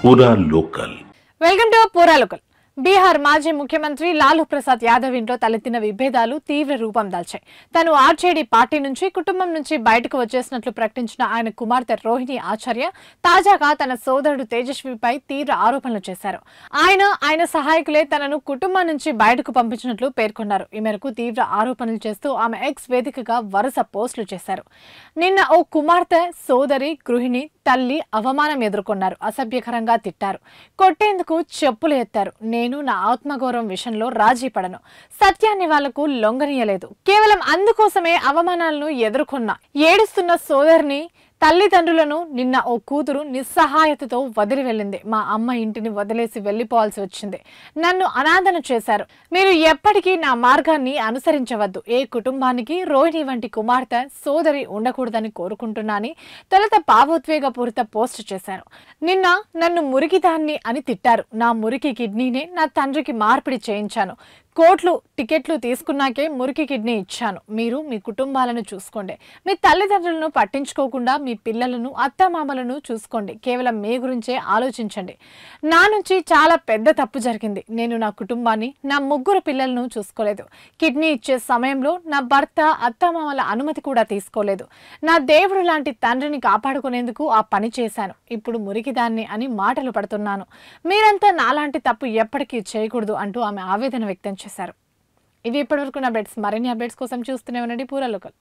పూరా local. Welcome to పూరా local. Bihar మాజీ ముఖ్యమంత్రి లాలూ ప్రసాద్ యాదవ్ ఇంట్లో తలెత్తిన విభేదాలు తీవ్ర రూపం దాల్చాయి. తను ఆర్జేడీ పార్టీ నుంచి కుటుంబం నుంచి బయటకు వచ్చేసినట్లు ప్రకటించిన ఆయన కుమార్తె రోహిణి ఆచార్య తాజాగా తన సోదరుడు తేజస్విపై తీవ్ర ఆరోపణలు చేశారు. ఆయన సహాయకులే తనను కుటుంబం నుంచి బయటకు పంపించినట్లు పేర్కొన్నారు. ఈ మేరకు తీవ్ర ఆరోపణలు చేస్తూ ఆమె ఎక్స్ వేదికగా వరుస పోస్టులు చేశారు. నిన్న ఓ కుమార్తె, సోదరి, గృహిణి, తల్లి అవమానం ఎదుర్కొన్నారు. అసభ్యకరంగా తిట్టారు, కొట్టేందుకు చెప్పులు ఎత్తారు. నేను నా ఆత్మగౌరవం విషయంలో రాజీ పడను, సత్యాన్ని వాళ్లకు లొంగనీయలేదు. కేవలం అందుకోసమే అవమానాలను ఎదుర్కొన్నా. ఏడుస్తున్న సోదరిని, తల్లిదండ్రులను నిన్న ఓ కూతురు నిస్సహాయతతో వదిలి వెళ్ళింది. మా అమ్మ ఇంటిని వదిలేసి వెళ్లిపోవాల్సి వచ్చింది. నన్ను అనాథన చేశారు. మీరు ఎప్పటికీ నా మార్గాన్ని అనుసరించవద్దు. ఏ కుటుంబానికి రోహిణి వంటి కుమార్తె, సోదరి ఉండకూడదని కోరుకుంటున్నాని తొలుత భావోద్వేగపూరిత పోస్ట్ చేశారు. నిన్న నన్ను మురికిదాన్ని అని తిట్టారు. నా మురికి కిడ్నీనే నా తండ్రికి మార్పిడి చేయించాను. కోట్లు టికెట్లు తీసుకున్నాకే మురికి కిడ్నీ ఇచ్చాను. మీరు మీ కుటుంబాలను చూసుకోండి. మీ తల్లిదండ్రులను పట్టించుకోకుండా మీ పిల్లలను, అత్తమామలను చూసుకోండి. కేవలం మీ గురించే ఆలోచించండి. నా నుంచి చాలా పెద్ద తప్పు జరిగింది. నేను నా కుటుంబాన్ని, నా 3 పిల్లలను చూసుకోలేదు. కిడ్నీ ఇచ్చే సమయంలో నా భర్త, అత్తమామల అనుమతి కూడా తీసుకోలేదు. నా దేవుడు లాంటి తండ్రిని కాపాడుకునేందుకు ఆ పని చేశాను. ఇప్పుడు మురికిదాన్ని అని మాటలు పడుతున్నాను. మీరంతా నాలాంటి తప్పు ఎప్పటికీ చేయకూడదు అంటూ ఆమె ఆవేదన వ్యక్తం చేశారు. ఇవి ఇప్పటివరకు నా అప్డేట్స్. మరిన్ని అప్డేట్స్ కోసం చూస్తూనే ఉండండి పూరా లోకల్.